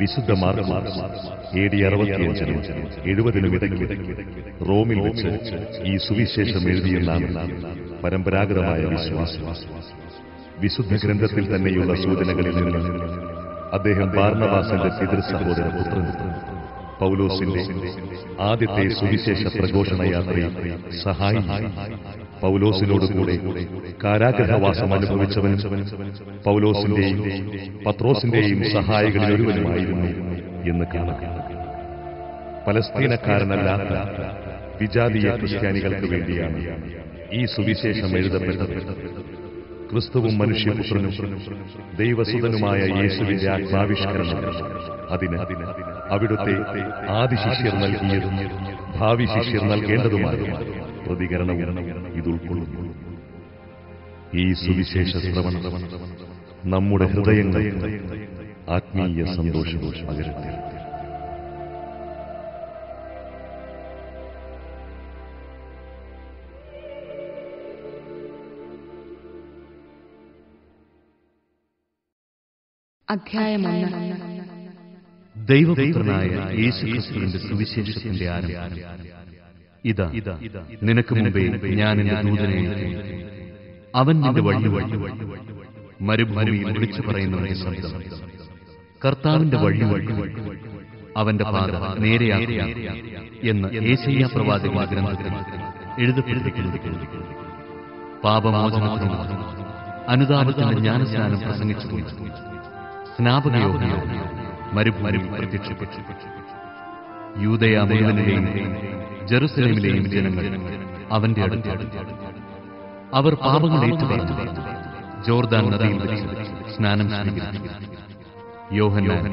വിശുദ്ധ മാർക്കോസ് AD 65-നും 70-നും ഇടയ്ക്ക് റോമിൽ വെച്ച് ഈ സുവിശേഷം എഴുതിയെന്നാണ് പരമ്പരാഗതമായ വിശ്വാസം. വിശുദ്ധ ഗ്രന്ഥത്തിൽ തന്നെയുള്ള സൂചനകളിൽ നിന്ന് അദ്ദേഹം ബാർന്നബാസിന്റെ പിതൃ സഹോദര പുത്രൻ പൗലോസിന്റെ ആദ്യത്തെ സുവിശേഷ പ്രഘോഷണ യാത്രയിൽ സഹായിയായി. പൗലോസിനോടുകൂടെ കാരാഗ്രഹവാസം അനുഭവിച്ചവനും പൗലോസിന്റെയും പത്രോസിന്റെയും സഹായികളിൽ ഒരുവനുമായിരുന്നു എന്ന് കാണാം. പലസ്തീനക്കാരനല്ലാത്ത വിജാതീയ ക്രിസ്ത്യാനികൾക്ക് വേണ്ടിയാണ് ഈ സുവിശേഷം എഴുതപ്പെട്ടത്. ക്രിസ്തുവും മനുഷ്യപുത്രനും ദൈവസുതനുമായ യേശുവിന്റെ ആത്മാവിഷ്കരണം അതിന് അവിടുത്തെ ആദി ശിഷ്യർ നൽകിയതും ഭാവി ശിഷ്യർ നൽകേണ്ടതുമായ പ്രതികരണവും ഇതുൾക്കൊള്ളുന്നു. ഈ സുവിശേഷ ശ്രവണം നമ്മുടെ ഹൃദയങ്ങളിൽ ആത്മീയ സന്തോഷവും പകരട്ടെ. അധ്യായം 1. ദൈവപുത്രനായ യേശുക്രിസ്തുവിന്റെ സുവിശേഷത്തിന്റെ ആരംഭം. ഇതാ നിനക്ക് മുമ്പേ ഞാൻ എന്റെ ദൂതനെ അയക്കും. അവൻ നിന്റെ വഴി മരുഭൂമിയിൽ വിളിച്ചു പറയുന്നവന്റെ ശബ്ദം. കർത്താവിന്റെ വഴി അവന്റെ പാത നേരെയാക്കുക എന്ന് യെശയ്യാ പ്രവാചകന്റെ ഗ്രന്ഥത്തിൽ എഴുതപ്പെട്ടിരിക്കുന്നു. പാപമോചനത്തിനും അനുതാപത്തിന്റെ ജ്ഞാനസ്നാനം പ്രസംഗിച്ചുകൊണ്ട് സ്നാപകയോഗ്യം മരുഭൂമിയിൽ പ്രത്യക്ഷപ്പെട്ടു. യൂദയ മുഴുവനിലെയും ജെറുസലേമിലെയും ജനങ്ങൾ അവന്റെ അടുത്ത്. അവർ പാപങ്ങൾ ഏറ്റുപറഞ്ഞു ജോർദാൻ നദിയിൽ വെച്ച് സ്നാനം സ്വീകരിച്ചു. യോഹന്നാൻ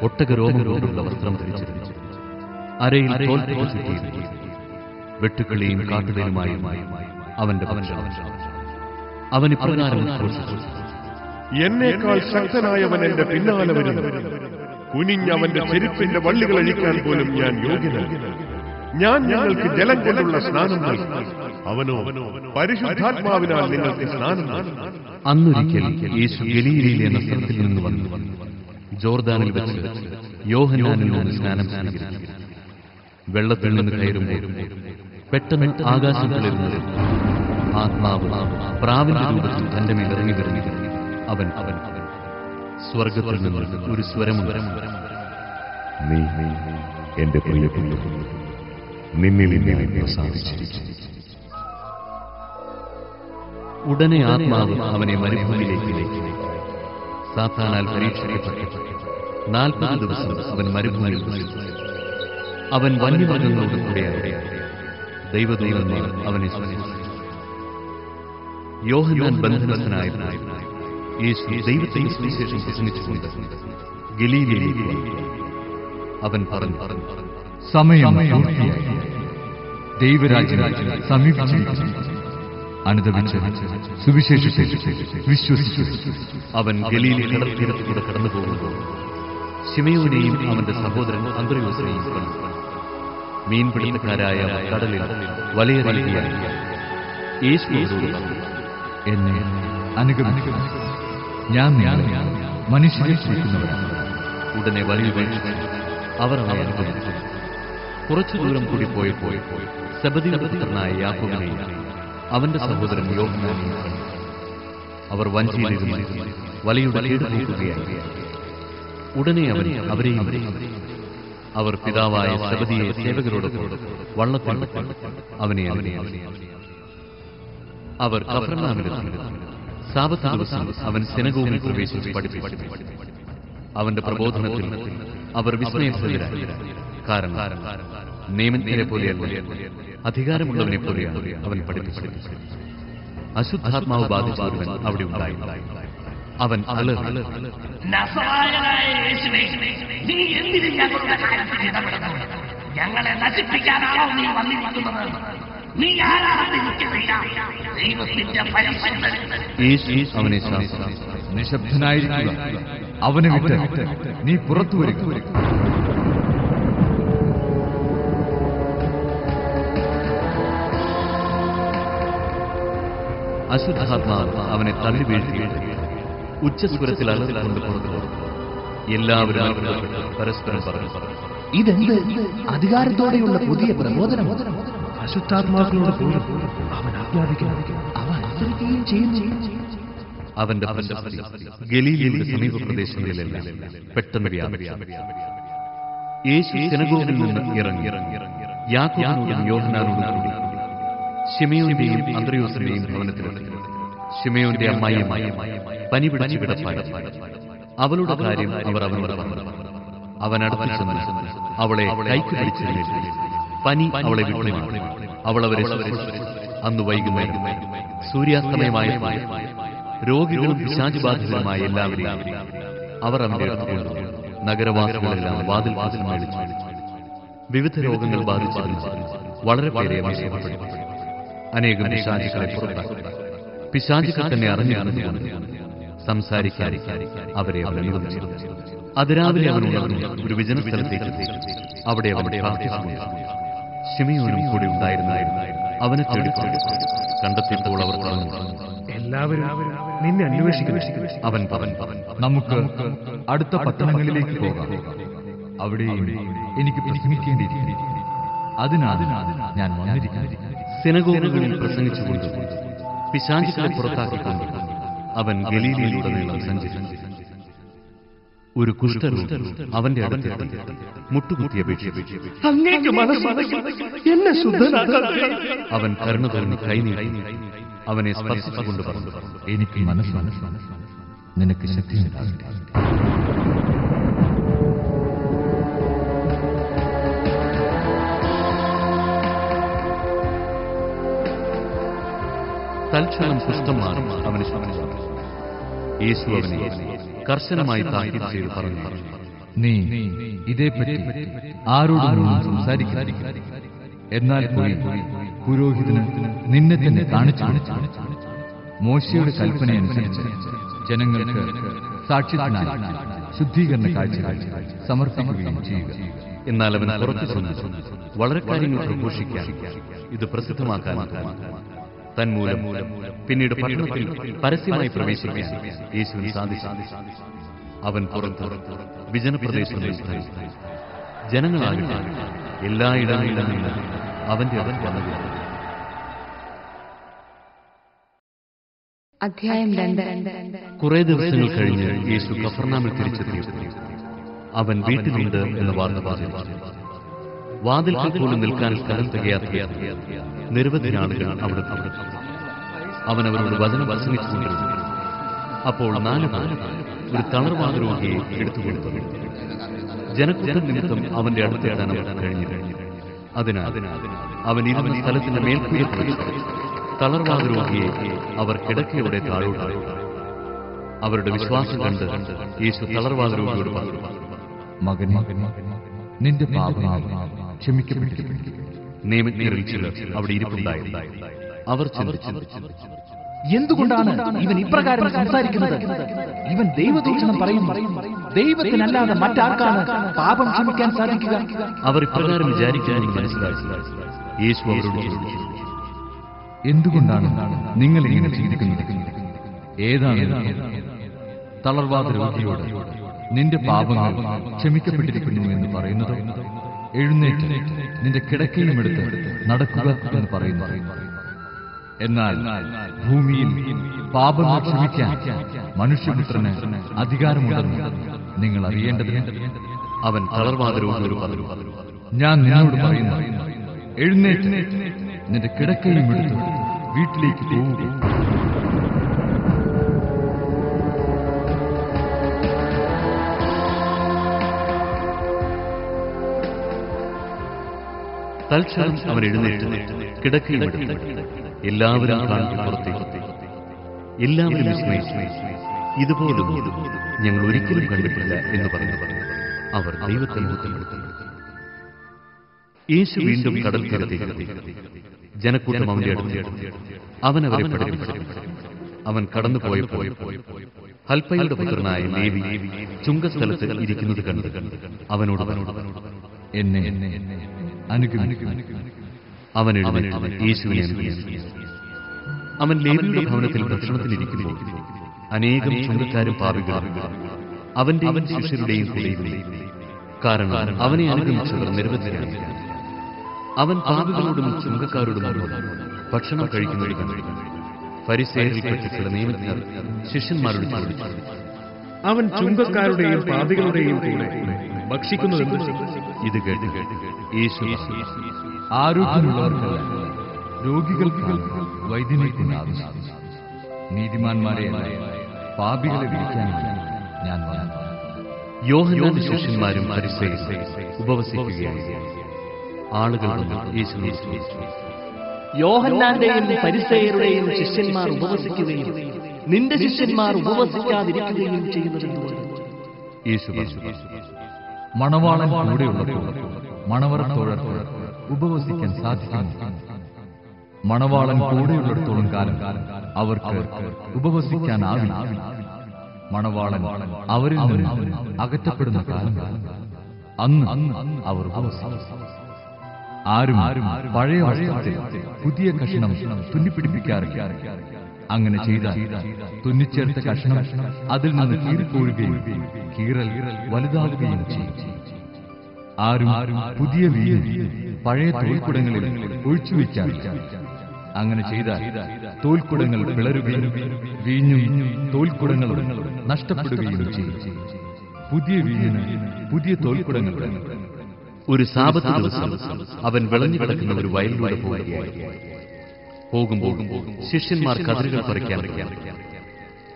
ഒട്ടകരോമം കൊണ്ടുള്ള വസ്ത്രം ധരിച്ചിരുന്നു. അരയിൽ തോൽപ്പുക ചുറ്റിയിരുന്നു. വെട്ടുക്കിളിയും കാട്ടുതേനുമായും അവന്റെ പക്ഷം. അവൻ ഇപ്രകാരം ഘോഷിച്ചു: എന്നേക്കാൾ ശക്തനായവൻ എന്റെ പിന്നാലെ വരുന്നു. കുനിഞ്ഞവന്റെ ചെരുപ്പിന്റെ വള്ളികൾ അഴിക്കാൻ പോലും ഞാൻ യോഗ്യനല്ല. ഞാൻ നിങ്ങൾക്ക് ജലം കൊണ്ടുള്ള സ്നാനം നൽകും, അവനോ പരിശുദ്ധാത്മാവിനാൽ നിങ്ങൾക്ക് സ്നാനം നൽകും. അന്നൊരിക്കൽ യേശു ഗലീലയിലെ നസറത്തിൽ നിന്ന് വന്നു ജോർദാനിൽ വെച്ച് യോഹന്നാനിൽ നിന്ന് സ്നാനം സ്വീകരിച്ചു. വെള്ളത്തിൽ നിന്ന് കയറുമ്പോൾ പെട്ടെന്ന് ആകാശം പിളരുന്നത് ആത്മാവ് പ്രാവിന്റെ രൂപത്തിൽ തന്റെ മേൽ ഇറങ്ങി വരുന്നു. അവൻ സ്വർഗത്തിൽ നിന്ന് ഒരു സ്വരമുണ്ട്: നീ എന്റെ പ്രിയപുത്രൻ, നിന്നിൽ ഞാൻ പ്രസാദിച്ചിരിക്കുന്നു. ഉടനെ ആത്മാവ് അവനെ മരുഭൂമിയിലേക്ക് നയിച്ചു. സാത്താനാൽ പരീക്ഷിക്കപ്പെട്ടു 40 ദിവസം അവൻ മരുഭൂമിയിൽ വസിച്ചു. അവൻ വന്യമൃഗങ്ങളോട് കൂടെയായി. ദൈവദൂതന്മാർ അവനെ സ്നേഹിച്ചു. യോഹന്നാൻ ബന്ധനസ്ഥനായപ്പോൾ യേശു ദൈവത്തിന്റെ സുവിശേഷം പ്രസംഗിച്ചുകൊണ്ട് ഗലീലയിലേക്ക് വന്നു. അവൻ പറഞ്ഞു: സമയം പൂർത്തിയായി, ദൈവരാജ്യം സമീപിച്ചിരിക്കുന്നു. അനുദപിച്ച് സുവിശേഷത്തെ വിശ്വസിച്ചു. അവൻ ഗലീലി കടൽത്തീരത്തിലൂടെ കടന്നു പോകുമ്പോൾ ശിമയോനെയും അവന്റെ സഹോദരൻ അന്ത്രയോസിനെയും കണ്ടു. മീൻപിടുത്തക്കാരായ കടലിൽ വലയെറിയുകയായി. യേശു അവരോട് പറഞ്ഞു: എന്നെ അനുഗമിക്കുക, ഞാൻ മനുഷ്യരെ പിടിക്കുന്നവരാണ്. ഉടനെ വലയ വീഴ്ച അവർ അവനെ അനുഗമിച്ചു. കുറച്ചു ദൂരം കൂടി പോയപ്പോൾ സെബദിയുടെ പുത്രനായ യാക്കോബിനെയും അവന്റെ സഹോദരൻ യോഹന്നാനെയും കണ്ടു. അവർ വഞ്ചിയിലിരുന്ന് വലയുടെ കേട് നോക്കുകയായി. ഉടനെ അവൻ അവരെയും അവർ പിതാവായ സെബദിയെ സേവകരോടൊപ്പം വള്ളത്തിൽ അവനെ അനുഗമിച്ചു. അവർ കഫർനഹൂമിലെത്തി. സാബത്ത് ദിവസം അവൻ സിനഗോഗിൽ പ്രവേശിച്ച് പഠിപ്പിച്ചു. അവന്റെ പ്രബോധനത്തിൽ അവർ വിസ്മയഭരിതരായി. കാരണം നിയമജ്ഞരെ പോലെയല്ല, അധികാരമുള്ളവനെ പോലെയാണ് അവൻ പഠിപ്പിച്ചത്. അശുദ്ധാത്മാവ് ബാധിച്ച ഒരുവൻ അവിടെ ഉണ്ടായി. അവൻ അലറി: ഞങ്ങളെ നശിപ്പിക്കാനാണോ നീ വന്നിരിക്കുന്നത്? നീ യേശു അവനെ ശാസിച്ചു: നിശബ്ദനായിരിക്കുക, അവനെ വിട്ട് നീ പുറത്തു വരിക. അശുദ്ധാത്മാവ് അവനെ തള്ളി വീഴ്ത്തി ഉച്ചസ്വരത്തിൽ അലറിക്കൊണ്ട് പുറത്തു. എല്ലാവരും അത്ഭുതപ്പെട്ടു പരസ്പരം പറഞ്ഞു, ഇതെന്ത് അധികാരത്തോടെയുള്ള പുതിയ പ്രബോധനം! അശുദ്ധാത്മാക്കളോട് പോലും അവൻ ആജ്ഞാപിക്കുന്നു, അവ അനുസരിക്കുകയും ചെയ്യുന്നു. അവന്റെ പ്രശസ്തി ഗലീലയുടെ സമീപ പ്രദേശങ്ങളിലെല്ലാം പെട്ടെന്ന് വ്യാപിച്ചു. യേശു സിനഗോഗിൽ നിന്ന് ഇറങ്ങി യാക്കോബിനോടും യോഹന്നാനോടും കൂടി ശിമയോന്റെയും അന്ത്രയോസിന്റെയും ഭവനത്തിലെത്തി. ശിമയോന്റെ അമ്മായിയമ്മായി പനി പിടിച്ചു കിടപ്പായി. അവളുടെ കാര്യം അവർ അവനോട് പറഞ്ഞു. അവൻ അടുത്ത് ചെന്ന് അവളെ കൈക്ക് പിടിച്ചിരുന്നില്ല. പനി അവളെ വിട്ടുമാറി. അവൾ അവരെ ശുശ്രൂഷിച്ചു. അന്ന് വൈകുന്നേരം സൂര്യാസ്തമയമായ രോഗികളും പിശാചുബാധിതരുമായ എല്ലാവരെയും അവർ അവന്റെ അടുത്തുകൊണ്ടു. നഗരവാസികളെല്ലാം വാതിൽ വാതിൽ മേടിച്ചു. വിവിധ രോഗങ്ങൾ ബാധിച്ചിരുന്നു വളരെ പേരെ അവൻ സുഖപ്പെടുത്തി. അനേകം പിശാചുക്കളെ പുറത്താക്കി. പിശാചുക്കൾ തന്നെ അറിഞ്ഞിരുന്നതുകൊണ്ട് സംസാരിക്കാൻ അവരെ അവൻ അനുവദിച്ചു. അതിരാവിലെ അവൻ ഉണർന്നു ഒരു വിജന സ്ഥലത്തേക്ക് എത്തി. അവിടെ അവൻ പ്രാർത്ഥിച്ചു. ശിമയോനും കൂടി ഉണ്ടായിരുന്നായിരുന്നു. അവനെ തേടി കണ്ടെത്തിയപ്പോൾ അവർ പറഞ്ഞു, എല്ലാവരും നിന്നെ അന്വേഷിക്കുന്നു. അവൻ നമുക്ക് അടുത്ത പട്ടണങ്ങളിലേക്ക് പോകാം. അവിടെയും എനിക്ക് പ്രസംഗിക്കേണ്ടിയിരിക്കുന്നു. അതിനാണ് ഞാൻ വന്നിരിക്കുന്നത്. സിനഗോഗുകളിൽ പ്രസംഗിച്ചുകൊണ്ട് പിശാചുക്കളെ പുറത്താക്കിക്കൊണ്ട് അവൻ ഗലീലയിലുടനീളം സഞ്ചരിച്ചു. ഒരു കുഷ്ഠരോഗി അവന്റെ അടുത്ത് മുട്ടുകുത്തി അപേക്ഷിച്ചു. എന്നെ ശുദ്ധനാക്കാൻ അവൻ കരുണ തോന്നി കൈനീട്ടി അവനെ സ്പർശിച്ചുകൊണ്ട് പറഞ്ഞു, എനിക്ക് മനസ്സ് നിനക്ക് ശക്തിയുണ്ടാകട്ടെ. തൽക്ഷണം കുഷ്ഠം മാറി അവന് ശുദ്ധം. യേശു അവനെ കർശനമായി താക്കീത് ചെയ്ത് പറഞ്ഞു, നീ ഇതേപ്പറ്റി ആരോടും സംസാരിക്കാതിരിക്കുക. എന്നാൽ പോയി പുരോഹിതന് നിന്നെ തന്നെ കാണിച്ചു മോശയുടെ കൽപ്പനയനുസരിച്ച് ജനങ്ങൾക്ക് സാക്ഷ്യത്തിനായി ശുദ്ധീകരണ കാഴ്ചകൾ സമർപ്പിക്കുകയും ചെയ്യുക. എന്നാൽ അവൻ പുറത്തു ചെന്നു വളരെ കാര്യങ്ങൾ പ്രഘോഷിക്കാൻ ഇത് പ്രസിദ്ധമാക്കാൻ തന്മൂലം പിന്നീട് പട്ടണത്തിൽ പരസ്യമായി പ്രവേശിക്കാൻ യേശുവിന് സാധിച്ചു. അവൻ പുറത്ത് വിജനപ്രദേശങ്ങളിൽ ജനങ്ങളാകട്ടെ എല്ലായിടങ്ങളിലും നിന്ന് അവന്റെ അടുത്ത് വന്നത്. അധ്യായം 2. കുറെ ദിവസങ്ങൾ കഴിഞ്ഞ് യേശു കഫർനാമിൽ തിരിച്ചെത്തിയപ്പോൾ അവൻ വീട്ടിലുണ്ട് എന്ന വാർത്ത പറഞ്ഞു. വാതിൽക്കൽ പോലും നിൽക്കാൻ സ്ഥലം തികയാത്ത നിരവധി ആളുകൾ അവിടെ അവൻ അവരോട് വചനം പ്രസംഗിച്ചുകൊണ്ടിരുന്നു. അപ്പോൾ 4 പേർ ഒരു തളർവാദ രോഗിയെ എടുത്തുകൊടുത്തു. ജനക്കൂട്ടം നിമിത്തം അവന്റെ അടുത്തെത്താൻ അവർ കഴിഞ്ഞില്ല. അതിനാൽ അവൻ ഇരുന്ന സ്ഥലത്തിന്റെ മേൽക്കൂരയിൽ വെച്ച് തളർവാദ രോഗിയെ അവർ കിടക്കയോടെ താഴോട്ടായി. അവരുടെ വിശ്വാസം കണ്ട് യേശു തളർവാദ രോഗിയോട് പറഞ്ഞു, മകനെ, നിന്റെ പാപങ്ങൾ ക്ഷമിക്കപ്പെട്ടിരിക്കുന്നു. നിയമജ്ഞരിൽ ചിലർ അവിടെ ഇരിപ്പുണ്ടായിരുന്നു. അവർ ചിന്തിച്ചു, എന്തുകൊണ്ടാണ് ഇവൻ ഇപ്രകാരം സംസാരിക്കുന്നത്? ഇവൻ ദൈവദൂഷണം പറയുന്നു. ദൈവത്തിനല്ലാതെ മറ്റാർക്കാണ് പാപം ക്ഷമിക്കാൻ സാധിക്കുക? അവർ ഇപ്രകാരം വിചാരിക്കാനും മനസ്സിലാക്കി. യേശു അവരോട് ചോദിച്ചു, എന്തുകൊണ്ടാണ് നിങ്ങൾ ഇങ്ങനെ ചിന്തിക്കുന്നത്? ഏതാണ് തളർവാദ രോഗിയോട് നിന്റെ പാപങ്ങൾ ക്ഷമിക്കപ്പെട്ടിരിക്കുന്നു എന്ന് പറയുന്നത്? എഴുന്നേറ്റ് നിന്റെ കിടക്കയും എടുത്ത് നടക്കുക എന്ന് പറയുന്നു. എന്നാൽ ഭൂമിയിൽ പാപങ്ങൾ ക്ഷമിക്കാൻ മനുഷ്യപുത്രന് അധികാരമുണ്ടെന്ന് നിങ്ങൾ അറിയേണ്ടതിന് അവൻ തളർവാദ രോഗിയോട് പറഞ്ഞു, ഞാൻ നിന്നോട് പറയുന്നു, എഴുന്നേറ്റ് നിന്റെ കിടക്കയും എടുത്ത് വീട്ടിലേക്ക് പോവുക. തൽക്ഷണം അവൻ എഴുന്നേറ്റ് കിടക്കയും എടുത്തു എല്ലാവരും കാണി പുറത്തേക്ക്. എല്ലാവരും വിസ്മയിച്ചു. ഇതുപോലും ഞങ്ങൾ ഒരിക്കലും കണ്ടിട്ടില്ല എന്ന് പറഞ്ഞു. അവർ ദൈവത്തെ മുഖത്തെടുത്തു. യേശു വീണ്ടും കടൽ തീരത്തേക്ക്. ജനക്കൂട്ടം അവന്റെ അടുത്ത്. അവൻ അവരെ പഠിപ്പിച്ചു. അവൻ കടന്നുപോയപ്പോൾ ഹൽപ്പയുടെ പുത്രനായ ലേവി ചുങ്കസ്ഥലത്ത് ഇരിക്കുന്നത് കണ്ട് അവനോട് എന്നെ അനുഗമിക്കുക. അവൻ എഴുന്നേറ്റ് യേശുവിനെ അനുഗമിച്ചു. അവൻ ലേവിയുടെ ഭവനത്തിൽ ഭക്ഷണത്തിലിരിക്കുമ്പോൾ അനേകം ചുങ്കക്കാരും പാപികളും അവന്റെയും ശിഷ്യരുടെയും കൂടെയില്ലേ? കാരണം അവനെ അനുഗമിച്ചവർ നിരവധിയാണ്. അവൻ പാപികളോടും ചുങ്കക്കാരോടും ഭക്ഷണം കഴിക്കുന്നത് കണ്ടു. ഫരിസേയരിൽപ്പെട്ട ചില നിയമജ്ഞർ ശിഷ്യന്മാരോട് ചോദിച്ചു, അവൻ ചുങ്കക്കാരുടെയും പാപികളുടെയും കൂടെ ഭക്ഷിക്കുന്നതെന്ന്? ഇത് കേട്ട് യേശു ആരോഗ്യമുള്ളവർക്കല്ല, രോഗികൾക്ക് വൈദ്യനെ കൊണ്ട് ആവശ്യം. നീതിമാന്മാരെയല്ല, പാപികളെ വിളിക്കാനാണ് ഞാൻ വന്നത്. യോഹന്നാന്റെ ശിഷ്യന്മാരും ഫരിസേയരും ഉപവസിക്കുകയായി. ആളുകൾ വന്ന് യേശുവിനെ ചോദിച്ചു, യോഹന്നാന്റെയും ഫരിസേയരുടെയും ശിഷ്യന്മാർ ഉപവസിക്കുകയും നിന്റെ ശിഷ്യന്മാർ ഉപവസിക്കാതിരിക്കുകയും ചെയ്യുന്നതെന്തുകൊണ്ട്? യേശു പറഞ്ഞു, മണവാളൻ കൂടെയുള്ളപ്പോൾ മണവറത്തോഴർക്ക് ഉപവസിക്കാൻ സാധിക്കുന്നു. മണവാളൻ കൂടെയുള്ളിടത്തോളം കാലം അവർക്ക് ഉപവസിക്കാനാവില്ല. മണവാളൻ അവരിൽ നിന്ന് അകറ്റപ്പെടുന്ന കാലം അന്ന് അവർ ഉപവസിക്കും. ആരും പഴയ വസ്ത്രത്തിൽ പുതിയ കഷണം തുന്നിപ്പിടിപ്പിക്കാറില്ല. അങ്ങനെ ചെയ്താൽ തുന്നിച്ചേർത്ത കഷണം അതിൽ നിന്ന് കീറിപ്പോഴുകയും കീറൽ വലുതാവുകയും ചെയ്യും. ആരും പുതിയ വീഞ്ഞ് പഴയ തോൽക്കുടങ്ങളിൽ ഒഴിച്ചുവെക്കാറില്ല. അങ്ങനെ ചെയ്താൽ തോൽക്കുടങ്ങൾ പിളരുകയും വീഞ്ഞും തോൽക്കുടങ്ങളും നഷ്ടപ്പെടുകയും ചെയ്യും. പുതിയ വീഞ്ഞിന് പുതിയ തോൽക്കുടങ്ങൾ വേണം. ഒരു സാബത്ത് ദിവസം അവൻ വിളഞ്ഞു കിടക്കുന്ന ഒരു വയലിലൂടെ പോകുമ്പോൾ ശിഷ്യന്മാർ കതിരുകൾ പറിക്കാൻ.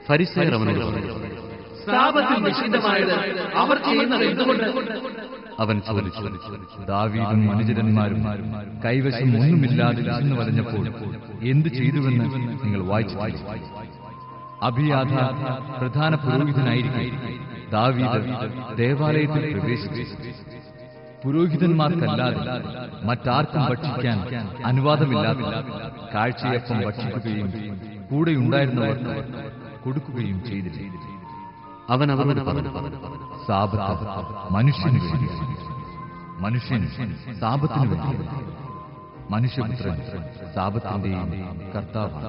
ഫരിസേയർ അവനോട് പറഞ്ഞു, സാബത്തിൽ നിഷിദ്ധമായത് അവർ ചെയ്യുന്നത് എന്തുകൊണ്ട്? അവൻ ചോദിച്ചു, ദാവീദും അനുചരന്മാരും കൈവശം ഒന്നുമില്ലാതെ വിശന്നു വലഞ്ഞപ്പോൾ എന്തു ചെയ്തുവെന്ന് നിങ്ങൾ വായിച്ചു. അബിയാഥാർ പ്രധാന പുരോഹിതനായിരിക്കെ ദാവീദ് ദേവാലയത്തിൽ പ്രവേശിച്ചു. പുരോഹിതന്മാർക്കല്ലാതെ മറ്റാർക്കും ഭക്ഷിക്കാൻ അനുവാദമില്ലാതെ കാഴ്ചയപ്പം ഭക്ഷിക്കുകയും കൂടെയുണ്ടായിരുന്നവർക്ക് കൊടുക്കുകയും ചെയ്തില്ല. അവൻ അവരോട് പറഞ്ഞു, സാബത്ത് മനുഷ്യന് വേണ്ടി, മനുഷ്യൻ സാബത്തിന് വേണ്ടി. മനുഷ്യപുത്രൻ സാബത്തിന്റെയും കർത്താവ്.